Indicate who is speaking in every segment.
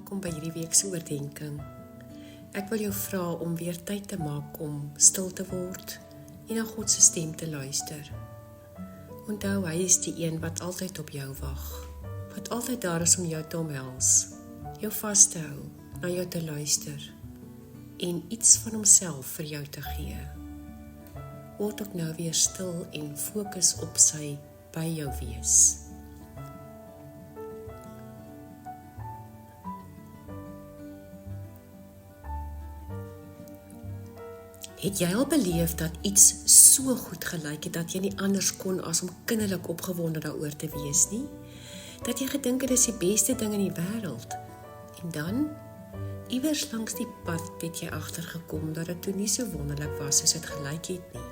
Speaker 1: Welkom by hierdie week se oordeenking. Ek wil jou vra om weer tyd te maak om stil te word en na God se stem te luister. Onthou, hy is die een wat altyd op jou wag, wat altyd daar is om jou te omhels, jou vas te hou, na jou te luister en iets van homself vir jou te gee. Word ook nou weer stil en fokus op sy by jou wees. Het jy al beleef dat iets so goed gelyk het dat jy nie anders kon as om kinderlik opgewonde daaroor te wees nie? Dat jy gedink het dis die beste ding in die wêreld. En dan, iewers langs die pad het jy agtergekom dat dit toe nie so wonderlik was soos dit gelyk het nie.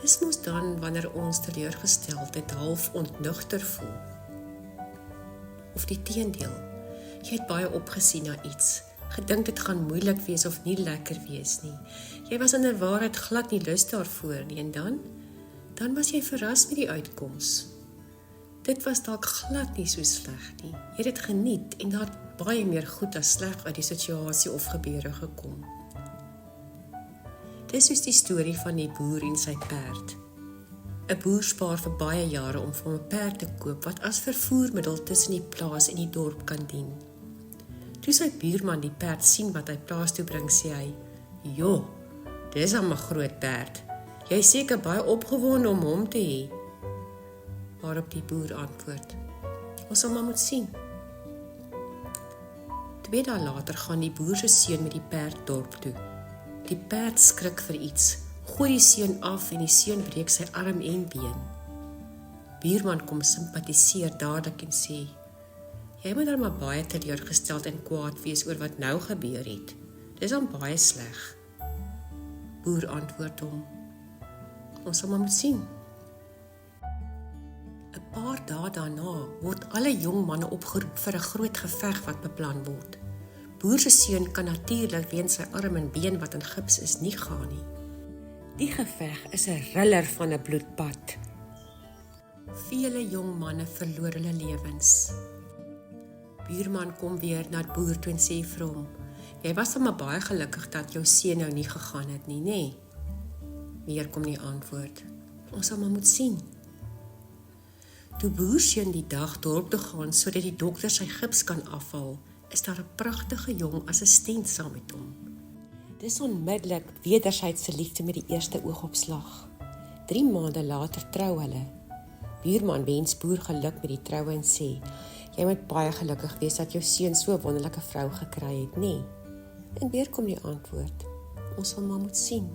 Speaker 1: Dis mos dan wanneer ons teleurgesteldheid half ontnugter voel. Of die teendeel, jy het baie opgesien na iets, gedink dit gaan moeilik wees of nie lekker wees nie. Jy was in 'n waarheid glad nie lus daarvoor nie en dan was jy verras met die uitkoms. Dit was dalk glad nie so sleg nie. Jy het dit geniet en daar het baie meer goed as sleg uit die situasie of gebeure gekom. Dis soos die storie van die boer en sy perd. 'n Boer spaar vir baie jare om vir 'n perd te koop wat as vervoermiddel tussen die plaas en die dorp kan dien. Toe sy buurman die perd sien wat hy plaas toe bring, sê hy, "Jo, dis 'n groot perd. Jy is seker baie opgewonde om hom te hê." Waarop die boer antwoord, "Ons sal maar moet sien." 2 dae later gaan die boer se seun met die perd dorp toe. Die perd skrik vir iets, gooi die seun af en die seun breek sy arm en been. Buurman kom simpatiseer dadelik en sê, "Jy moet dan maar baie teleurgesteld en kwaad wees oor wat nou gebeur het. Dis dan baie sleg." Boer antwoord hom, "Ons sal maar moet sien." 'n Paar dae daarna word alle jong manne opgeroep vir 'n groot geveg wat beplan word. Boer se seun kan natuurlik weens sy arm en been wat in gips is nie gaan nie. Die geveg is 'n riller van 'n bloedbad. Vele jong manne verloor hulle lewens. Buurman kom weer na die boer toe en sê vir hom, "Jy was dan maar baie gelukkig dat jou seun nou nie gegaan het nie, nê?" Weer kom die antwoord, "Ons sal maar moet sien." Toe boerseun die dag dorp toe gaan sodat die dokter sy gips kan afhaal, is daar 'n pragtige jong assistent saam met hom. Dis onmiddellik wederwysydse liefde met die eerste oogopslag. 3 maande later trou hulle. Buurman wens boer geluk met die troue en sê, "Jy moet baie gelukkig wees dat jou seun so 'n wonderlike vrou gekry het, nê?" En weer kom die antwoord, "Ons sal maar moet sien."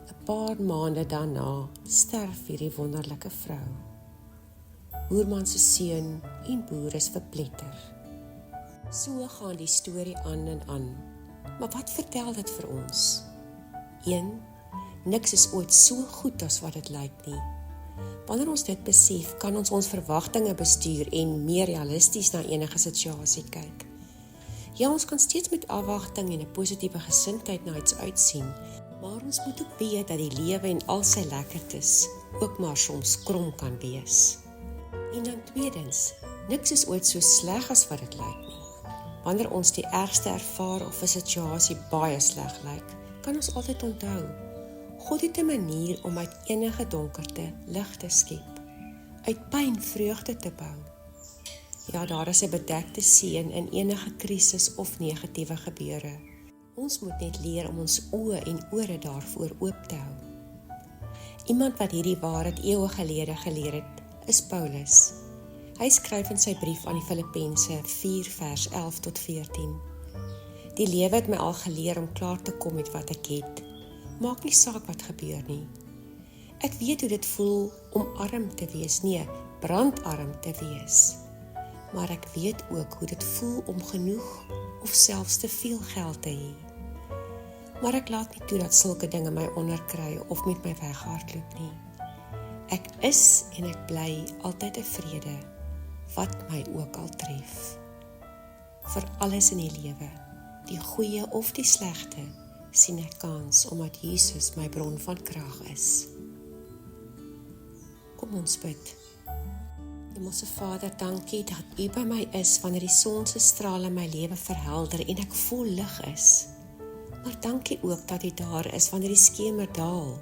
Speaker 1: 'n Paar maande daarna sterf hierdie wonderlike vrou. Boerman se seun en boer is verpletter. So gaan die storie aan en aan. Maar wat vertel dit vir ons? 1. Niks is ooit so goed as wat dit lyk nie. Wanneer ons dit besef, kan ons verwagtinge bestuur en meer realisties na enige situasie kyk. Ja, ons kan steeds met afwagting en 'n positiewe gesindheid na iets uitsien, maar ons moet ook weet dat die lewe en al sy lekkertes ook maar soms krom kan wees. En dan tweedens, niks is ooit so sleg as wat dit lyk nie. Wanneer ons die ergste ervaar of 'n situasie baie sleg lyk, kan ons altyd onthou, God het 'n manier om uit enige donkerte lig te skep, uit pyn vreugde te bou. Ja, daar is 'n bedekte seën in enige krisis of negatiewe gebeure. Ons moet net leer om ons oë en ore daarvoor oop te hou. Iemand wat hierdie waarheid eeue gelede geleer het, is Paulus. Hy skryf in sy brief aan die Filippense 4 vers 11 tot 14. Die lewe het my al geleer om klaar te kom met wat ek het. Maak nie saak wat gebeur nie. Ek weet hoe dit voel om arm te wees, nee, brandarm te wees. Maar ek weet ook hoe dit voel om genoeg of selfs te veel geld te hê. Maar ek laat nie toe dat sulke dinge my onderkry of met my weghardloop nie. Ek is en ek bly altyd 'n vrede, wat my ook al tref. Vir alles in die lewe, die goeie of die slegte, sien ek kans omdat Jesus my bron van krag is. Kom ons bid. Hemelse Vader, dankie dat U by my is wanneer die son se strale my lewe verhelder en ek vol lig is. Maar dankie ook dat U daar is wanneer die skemer daal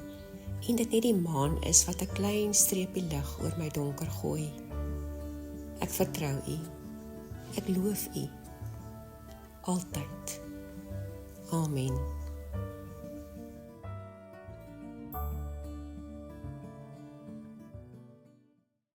Speaker 1: en dit net die maan is wat 'n klein streepie lig oor my donker gooi. Ek vertrou U. Ek loof U. Altyd. Amen.